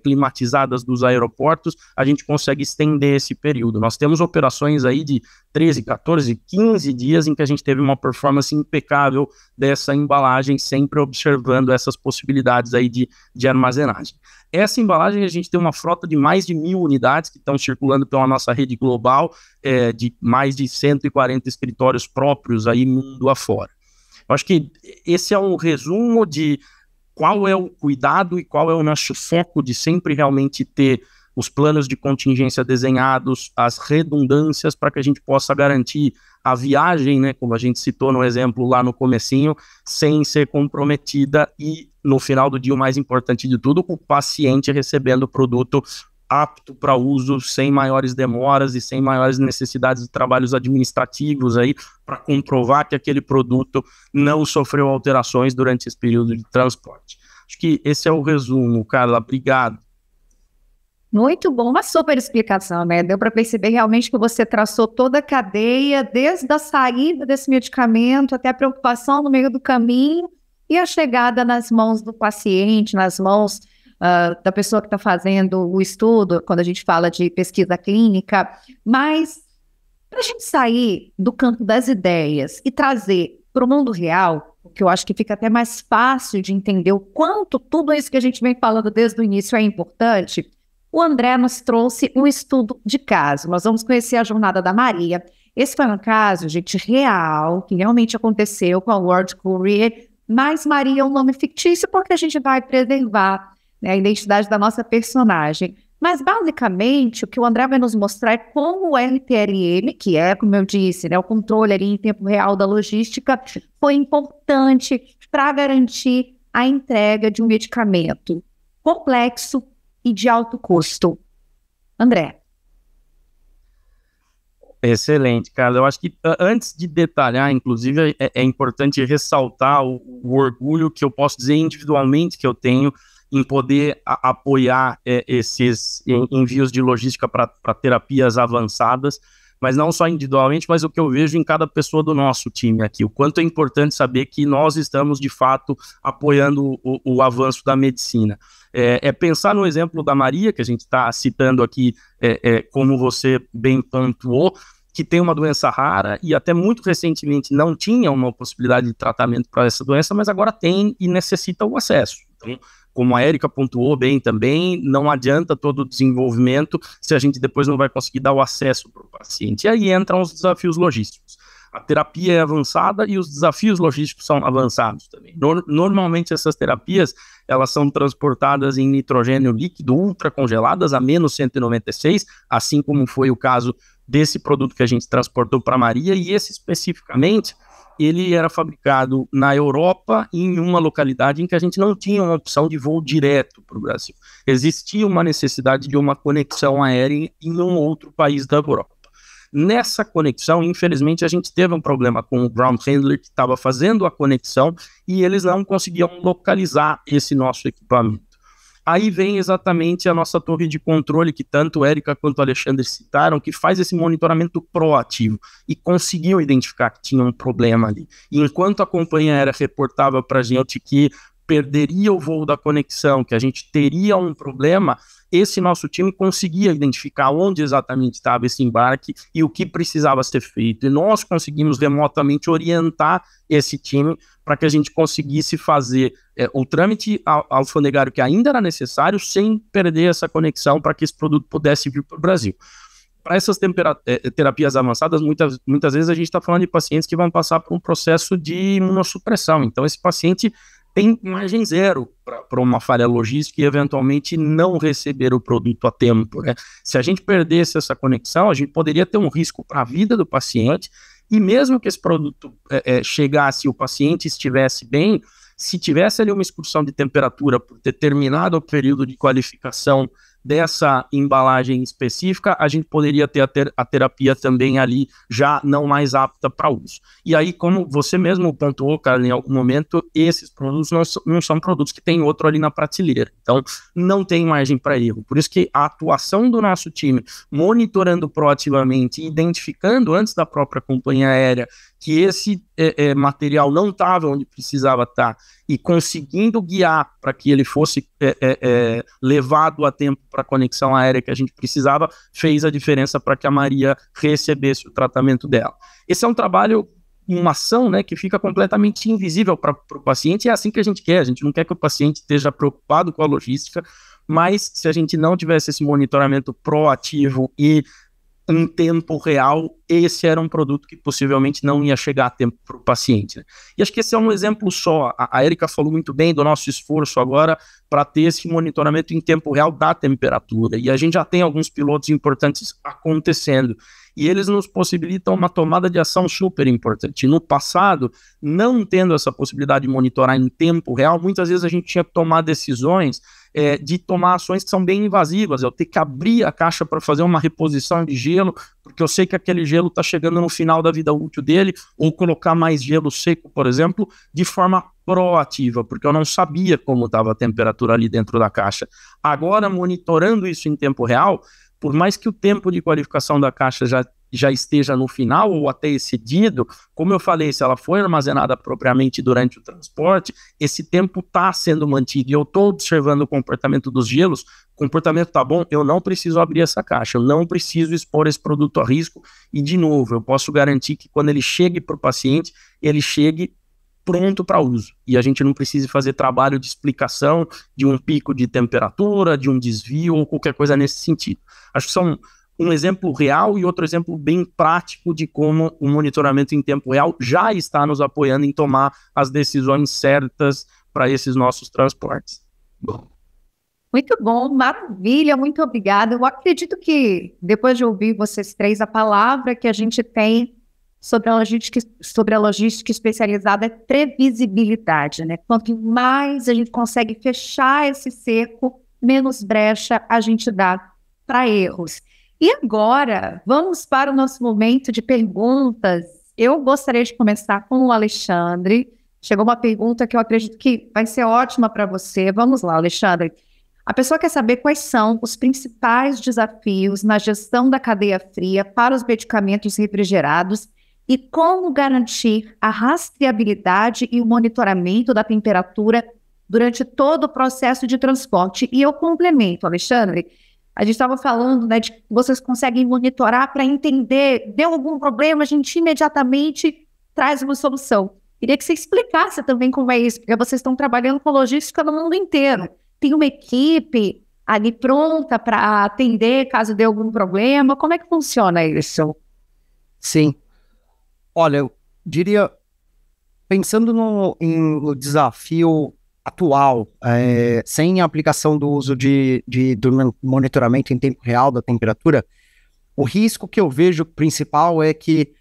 climatizadas dos aeroportos, a gente consegue estender esse período. Nós temos operações aí de 13, 14, 15 dias em que a gente teve uma performance impecável dessa embalagem, sempre observando essas possibilidades aí de armazenagem. Essa embalagem, a gente tem uma frota de mais de 1.000 unidades que estão circulando pela nossa rede global, de mais de 140 escritórios próprios aí mundo afora. Eu acho que esse é um resumo de qual é o cuidado e qual é o nosso foco de sempre realmente ter os planos de contingência desenhados, as redundâncias para que a gente possa garantir a viagem, né, como a gente citou no exemplo lá no comecinho, sem ser comprometida e, no final do dia, o mais importante de tudo, o paciente recebendo o produto apto para uso, sem maiores demoras e sem maiores necessidades de trabalhos administrativos aí para comprovar que aquele produto não sofreu alterações durante esse período de transporte. Acho que esse é o resumo, Carla. Obrigado. Muito bom, uma super explicação, né? Deu para perceber realmente que você traçou toda a cadeia, desde a saída desse medicamento até a preocupação no meio do caminho e a chegada nas mãos do paciente, nas mãos da pessoa que está fazendo o estudo, quando a gente fala de pesquisa clínica. Mas para a gente sair do campo das ideias e trazer para o mundo real, que eu acho que fica até mais fácil de entender o quanto tudo isso que a gente vem falando desde o início é importante, o André nos trouxe um estudo de caso. Nós vamos conhecer a jornada da Maria. Esse foi um caso, gente, real, que realmente aconteceu com a World Courier, mas Maria é um nome fictício porque a gente vai preservar, né, a identidade da nossa personagem. Mas, basicamente, o que o André vai nos mostrar é como o RTLM, que é, como eu disse, né, o controle ali em tempo real da logística, foi importante para garantir a entrega de um medicamento complexo e de alto custo. André. Excelente, Carla. Eu acho que antes de detalhar, inclusive, é importante ressaltar o orgulho que eu posso dizer individualmente que eu tenho em poder apoiar esses envios de logística para terapias avançadas, mas não só individualmente, mas o que eu vejo em cada pessoa do nosso time aqui, o quanto é importante saber que nós estamos, de fato, apoiando o avanço da medicina. Pensar no exemplo da Maria, que a gente está citando aqui, como você bem pontuou, que tem uma doença rara e até muito recentemente não tinha uma possibilidade de tratamento para essa doença, mas agora tem e necessita o acesso. Então, como a Érica pontuou bem também, não adianta todo o desenvolvimento se a gente depois não vai conseguir dar o acesso para o paciente. E aí entram os desafios logísticos. A terapia é avançada e os desafios logísticos são avançados também. Normalmente essas terapias, elas são transportadas em nitrogênio líquido ultracongeladas a menos 196, assim como foi o caso desse produto que a gente transportou para Maria, e esse especificamente, ele era fabricado na Europa, em uma localidade em que a gente não tinha uma opção de voo direto para o Brasil. Existia uma necessidade de uma conexão aérea em um outro país da Europa. Nessa conexão, infelizmente, a gente teve um problema com o ground handler que estava fazendo a conexão e eles não conseguiam localizar esse nosso equipamento. Aí vem exatamente a nossa torre de controle, que tanto Érica quanto Alexandre citaram, que faz esse monitoramento proativo e conseguiu identificar que tinha um problema ali. E enquanto a companhia aérea reportava para a gente que perderia o voo da conexão, que a gente teria um problema, esse nosso time conseguia identificar onde exatamente estava esse embarque e o que precisava ser feito. E nós conseguimos remotamente orientar esse time para que a gente conseguisse fazer o trâmite alfandegário que ainda era necessário, sem perder essa conexão para que esse produto pudesse vir para o Brasil. Para essas terapias avançadas, muitas vezes a gente está falando de pacientes que vão passar por um processo de imunossupressão. Então, esse paciente tem margem zero para uma falha logística e, eventualmente, não receber o produto a tempo, né? Se a gente perdesse essa conexão, a gente poderia ter um risco para a vida do paciente, e mesmo que esse produto chegasse e o paciente estivesse bem, se tivesse ali uma excursão de temperatura por ter terminado o período de qualificação dessa embalagem específica, a gente poderia ter a terapia também ali já não mais apta para uso. E aí, como você mesmo pontuou, cara, em algum momento, esses produtos não são produtos que tem outro ali na prateleira. Então, não tem margem para erro. Por isso que a atuação do nosso time, monitorando proativamente, identificando antes da própria companhia aérea que esse material não estava onde precisava estar e conseguindo guiar para que ele fosse levado a tempo para a conexão aérea que a gente precisava, fez a diferença para que a Maria recebesse o tratamento dela. Esse é um trabalho, uma ação, né, que fica completamente invisível para o paciente, e é assim que a gente não quer que o paciente esteja preocupado com a logística, mas se a gente não tivesse esse monitoramento proativo e em tempo real, esse era um produto que possivelmente não ia chegar a tempo para o paciente, né? E acho que esse é um exemplo só. A Érica falou muito bem do nosso esforço agora para ter esse monitoramento em tempo real da temperatura, e a gente já tem alguns pilotos importantes acontecendo, e eles nos possibilitam uma tomada de ação super importante. No passado, não tendo essa possibilidade de monitorar em tempo real, muitas vezes a gente tinha que tomar decisões de tomar ações que são bem invasivas. Eu ter que abrir a caixa para fazer uma reposição de gelo, porque eu sei que aquele gelo está chegando no final da vida útil dele, ou colocar mais gelo seco, por exemplo, de forma proativa, porque eu não sabia como estava a temperatura ali dentro da caixa. Agora, monitorando isso em tempo real, por mais que o tempo de qualificação da caixa já esteja no final ou até excedido, como eu falei, se ela foi armazenada propriamente durante o transporte, esse tempo está sendo mantido, e eu estou observando o comportamento dos gelos, o comportamento está bom, eu não preciso abrir essa caixa, eu não preciso expor esse produto a risco, e de novo, eu posso garantir que quando ele chegue para o paciente, ele chegue pronto para uso, e a gente não precisa fazer trabalho de explicação de um pico de temperatura, de um desvio ou qualquer coisa nesse sentido. Acho que são um exemplo real e outro exemplo bem prático de como o monitoramento em tempo real já está nos apoiando em tomar as decisões certas para esses nossos transportes. Muito bom, maravilha, muito obrigada. Eu acredito que, depois de ouvir vocês três, a palavra que a gente tem sobre a logística especializada é previsibilidade, né? Quanto mais a gente consegue fechar esse cerco, menos brecha a gente dá para erros. E agora, vamos para o nosso momento de perguntas. Eu gostaria de começar com o Alexandre. Chegou uma pergunta que eu acredito que vai ser ótima para você. Vamos lá, Alexandre. A pessoa quer saber quais são os principais desafios na gestão da cadeia fria para os medicamentos refrigerados e como garantir a rastreabilidade e o monitoramento da temperatura durante todo o processo de transporte. E eu complemento, Alexandre, a gente estava falando, né, de que vocês conseguem monitorar para entender, deu algum problema, a gente imediatamente traz uma solução. Queria que você explicasse também como é isso, porque vocês estão trabalhando com logística no mundo inteiro. Tem uma equipe ali pronta para atender caso dê algum problema. Como é que funciona isso? Sim. Olha, eu diria, pensando no desafio atual, sem a aplicação do uso do monitoramento em tempo real da temperatura, o risco que eu vejo principal é que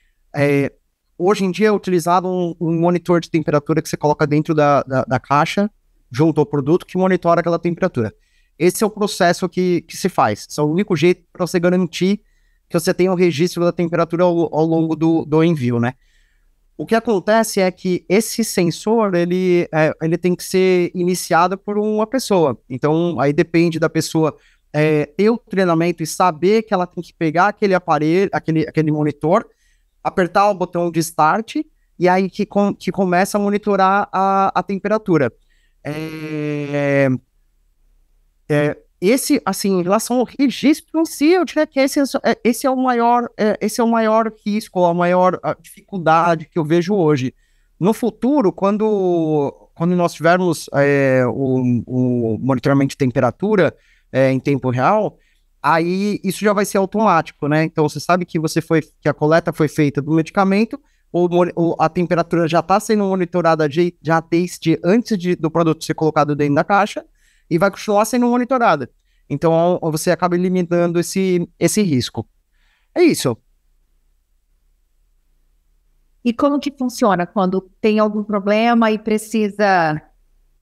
hoje em dia é utilizado um monitor de temperatura que você coloca dentro da caixa, junto ao produto, que monitora aquela temperatura. Esse é o processo que se faz. Esse é o único jeito para você garantir que você tenha o registro da temperatura ao longo do envio, né? O que acontece é que esse sensor, ele tem que ser iniciado por uma pessoa. Então, aí depende da pessoa ter o treinamento e saber que ela tem que pegar aquele aparelho, aquele monitor, apertar o botão de start, e aí que começa a monitorar a temperatura. Esse, assim, em relação ao registro em si, eu diria que esse é o maior risco, a maior dificuldade que eu vejo hoje. No futuro, quando nós tivermos o monitoramento de temperatura em tempo real, aí isso já vai ser automático, né? Então você sabe que que a coleta foi feita do medicamento, a temperatura já está sendo monitorada já desde antes do produto ser colocado dentro da caixa, e vai continuar sendo monitorada. Então, você acaba eliminando esse risco. É isso. E como que funciona quando tem algum problema e precisa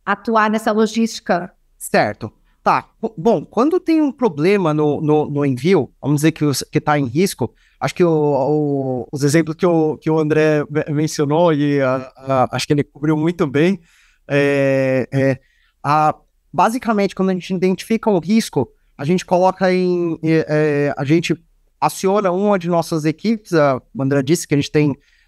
atuar nessa logística? Certo. Tá, bom, quando tem um problema no envio, vamos dizer que está em risco, acho que os exemplos que o André mencionou, e acho que ele cobriu muito bem, basicamente, quando a gente identifica um risco, a gente coloca a gente aciona uma de nossas equipes, o André disse que a gente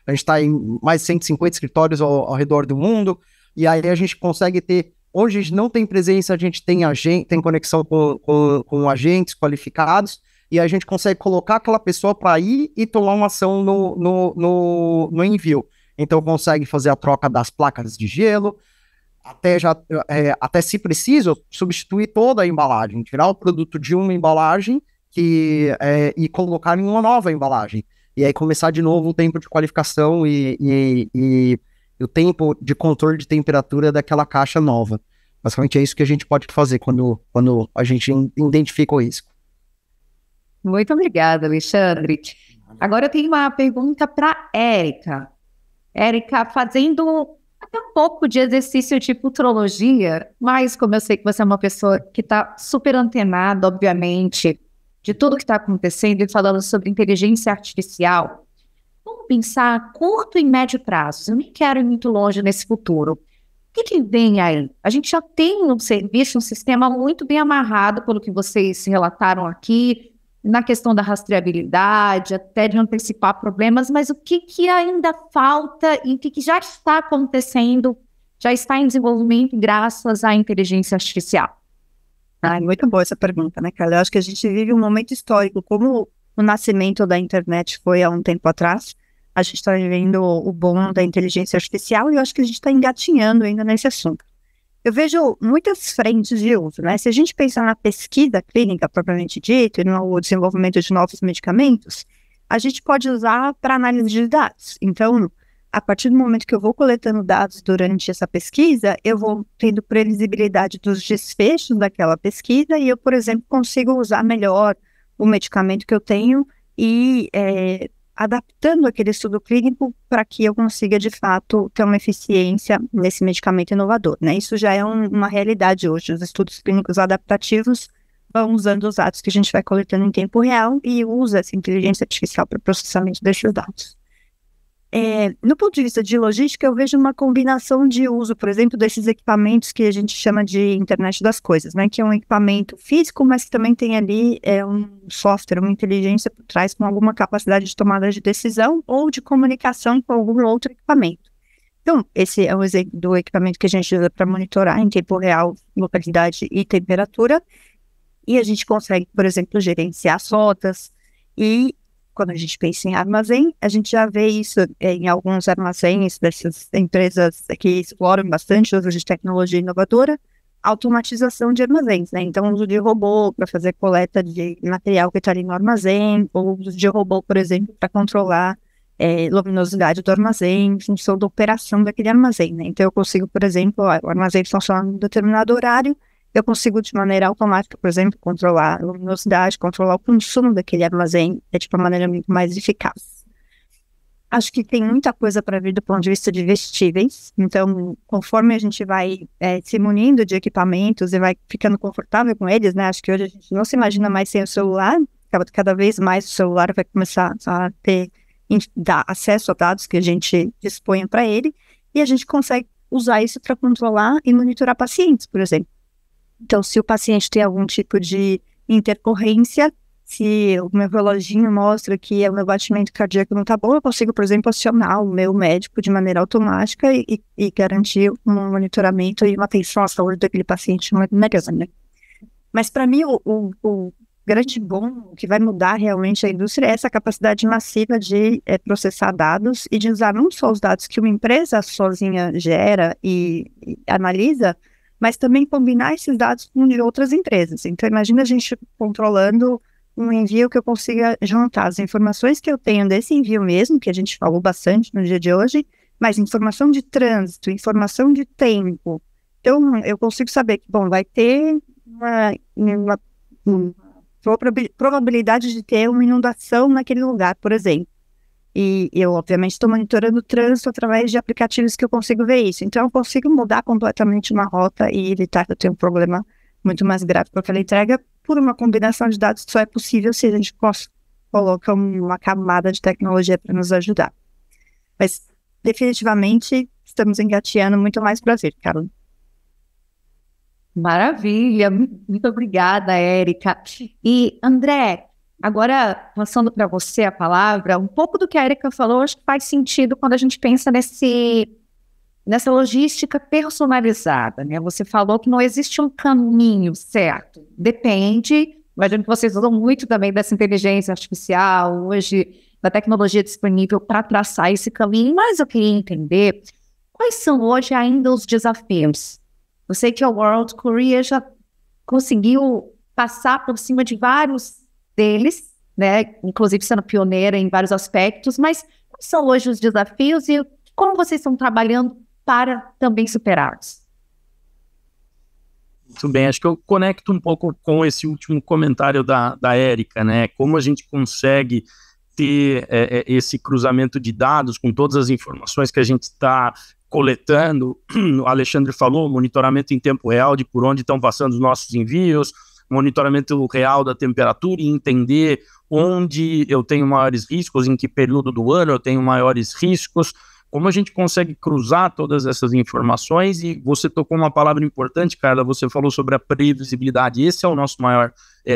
está em mais de 150 escritórios ao redor do mundo, e aí a gente consegue ter. Onde a gente não tem presença, a gente tem conexão com agentes qualificados, e a gente consegue colocar aquela pessoa para ir e tomar uma ação no envio. Então, consegue fazer a troca das placas de gelo, até se preciso, substituir toda a embalagem, tirar o produto de uma embalagem e colocar em uma nova embalagem. E aí começar de novo o tempo de qualificação e o tempo de controle de temperatura daquela caixa nova. Basicamente é isso que a gente pode fazer quando a gente identifica o risco. Muito obrigada, Alexandre. Agora eu tenho uma pergunta para Érica. Érica, fazendo até um pouco de exercício de futurologia, mas como eu sei que você é uma pessoa que está super antenada, obviamente, de tudo que está acontecendo e falando sobre inteligência artificial, vamos pensar a curto e médio prazo. Eu nem quero ir muito longe nesse futuro. O que vem aí? A gente já tem um serviço, um sistema muito bem amarrado, pelo que vocês relataram aqui, na questão da rastreabilidade, até de antecipar problemas, mas o que ainda falta e o que já está acontecendo, já está em desenvolvimento graças à inteligência artificial? Muito boa essa pergunta, né, Carla? Eu acho que a gente vive um momento histórico, como o nascimento da internet foi há um tempo atrás, a gente está vivendo o boom da inteligência artificial e eu acho que a gente está engatinhando ainda nesse assunto. Eu vejo muitas frentes de uso, né? Se a gente pensar na pesquisa clínica propriamente dita e no desenvolvimento de novos medicamentos, a gente pode usar para análise de dados. Então, a partir do momento que eu vou coletando dados durante essa pesquisa, eu vou tendo previsibilidade dos desfechos daquela pesquisa e eu, por exemplo, consigo usar melhor o medicamento que eu tenho e adaptando aquele estudo clínico para que eu consiga, de fato, ter uma eficiência nesse medicamento inovador, né? Isso já é uma realidade hoje. Os estudos clínicos adaptativos vão usando os dados que a gente vai coletando em tempo real e usa essa inteligência artificial para o processamento desses dados. No ponto de vista de logística, eu vejo uma combinação de uso, por exemplo, desses equipamentos que a gente chama de internet das coisas, né? Que é um equipamento físico, mas que também tem ali um software, uma inteligência por trás com alguma capacidade de tomada de decisão ou de comunicação com algum outro equipamento. Então, esse é um exemplo do equipamento que a gente usa para monitorar em tempo real localidade e temperatura, e a gente consegue, por exemplo, gerenciar as rotas e quando a gente pensa em armazém, a gente já vê isso em alguns armazéns dessas empresas que exploram bastante o uso de tecnologia inovadora, automatização de armazéns, né? Então, uso de robô para fazer coleta de material que está ali no armazém, ou uso de robô, por exemplo, para controlar luminosidade do armazém em função da operação daquele armazém, né? Então, eu consigo, por exemplo, o armazém funciona em um determinado horário, eu consigo, de maneira automática, por exemplo, controlar a luminosidade, controlar o consumo daquele armazém de uma maneira muito mais eficaz. Acho que tem muita coisa para vir do ponto de vista de vestíveis. Então, conforme a gente vai se munindo de equipamentos e vai ficando confortável com eles, né? Acho que hoje a gente não se imagina mais sem o celular. Cada vez mais o celular vai começar a dar acesso a dados que a gente dispõe para ele. E a gente consegue usar isso para controlar e monitorar pacientes, por exemplo. Então, se o paciente tem algum tipo de intercorrência, se o meu reloginho mostra que o meu batimento cardíaco não está bom, eu consigo, por exemplo, acionar o meu médico de maneira automática e garantir um monitoramento e uma atenção à saúde daquele paciente melhor, né? Mas, para mim, o grande bom, que vai mudar realmente a indústria é essa capacidade massiva de processar dados e de usar não só os dados que uma empresa sozinha gera e analisa, mas também combinar esses dados com de outras empresas. Então, imagina a gente controlando um envio que eu consiga juntar as informações que eu tenho desse envio mesmo, que a gente falou bastante no dia de hoje, mas informação de trânsito, informação de tempo. Então, eu consigo saber que, bom, vai ter uma probabilidade de ter uma inundação naquele lugar, por exemplo. E eu, obviamente, estou monitorando o trânsito através de aplicativos que eu consigo ver isso. Então, eu consigo mudar completamente uma rota e evitar que eu tenha um problema muito mais grave com aquela entrega, por uma combinação de dados que só é possível se a gente coloca uma camada de tecnologia para nos ajudar. Mas, definitivamente, estamos engateando muito mais para ver, Carla. Maravilha, muito obrigada, Érica. E, André, agora, passando para você a palavra, um pouco do que a Érica falou, acho que faz sentido quando a gente pensa nessa logística personalizada, né? Você falou que não existe um caminho certo. Depende, imagino que vocês usam muito também dessa inteligência artificial, hoje, da tecnologia disponível para traçar esse caminho, mas eu queria entender quais são hoje ainda os desafios. Eu sei que a World Courier já conseguiu passar por cima de vários deles, né? Inclusive sendo pioneira em vários aspectos, mas quais são hoje os desafios e como vocês estão trabalhando para também superá-los? Muito bem, acho que eu conecto um pouco com esse último comentário da Érica, né? Como a gente consegue ter esse cruzamento de dados com todas as informações que a gente está coletando. O Alexandre falou, monitoramento em tempo real de por onde estão passando os nossos envios, monitoramento real da temperatura e entender onde eu tenho maiores riscos, em que período do ano eu tenho maiores riscos. Como a gente consegue cruzar todas essas informações? E você tocou uma palavra importante, Carla, você falou sobre a previsibilidade. Esse é o nosso maior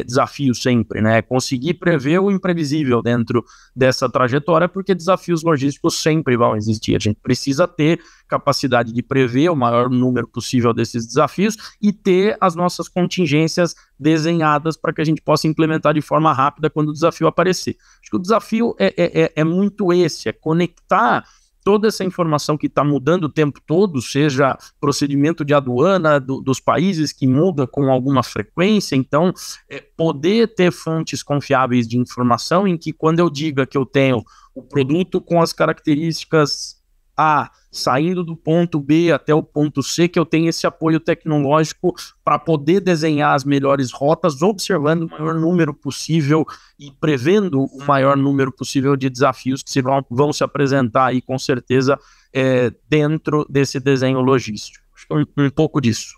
desafio sempre, né? Conseguir prever o imprevisível dentro dessa trajetória, porque desafios logísticos sempre vão existir. A gente precisa ter capacidade de prever o maior número possível desses desafios e ter as nossas contingências desenhadas para que a gente possa implementar de forma rápida quando o desafio aparecer. Acho que o desafio é muito esse, é conectar toda essa informação que está mudando o tempo todo, seja procedimento de aduana dos países que muda com alguma frequência. Então, poder ter fontes confiáveis de informação em que quando eu diga que eu tenho o produto com as características A, saindo do ponto B até o ponto C, que eu tenho esse apoio tecnológico para poder desenhar as melhores rotas, observando o maior número possível e prevendo o maior número possível de desafios que vão se apresentar aí, com certeza, dentro desse desenho logístico. Acho que um pouco disso.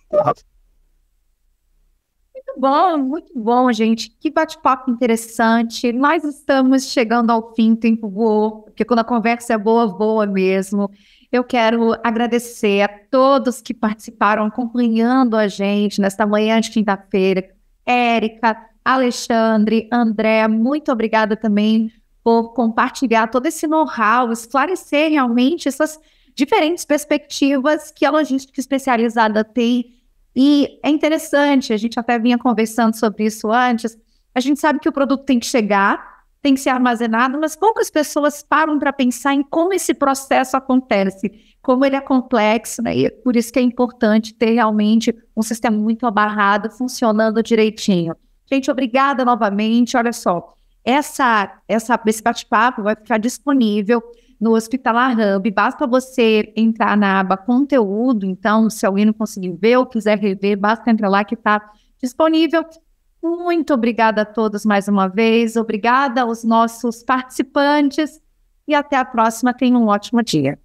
Muito bom, gente. Que bate-papo interessante. Nós estamos chegando ao fim, tempo voa, porque quando a conversa é boa, voa mesmo. Eu quero agradecer a todos que participaram, acompanhando a gente nesta manhã de quinta-feira. Érica, Alexandre, André, muito obrigada também por compartilhar todo esse know-how, esclarecer realmente essas diferentes perspectivas que a logística especializada tem. E é interessante, a gente até vinha conversando sobre isso antes, a gente sabe que o produto tem que chegar, tem que ser armazenado, mas poucas pessoas param para pensar em como esse processo acontece, como ele é complexo, né? E por isso que é importante ter realmente um sistema muito abarrado, funcionando direitinho. Gente, obrigada novamente. Olha só, esse bate-papo vai ficar disponível no Hospitalar Hub. Basta você entrar na aba conteúdo, então, se alguém não conseguir ver ou quiser rever, basta entrar lá que está disponível. Muito obrigada a todos mais uma vez, obrigada aos nossos participantes e até a próxima. Tenham um ótimo dia.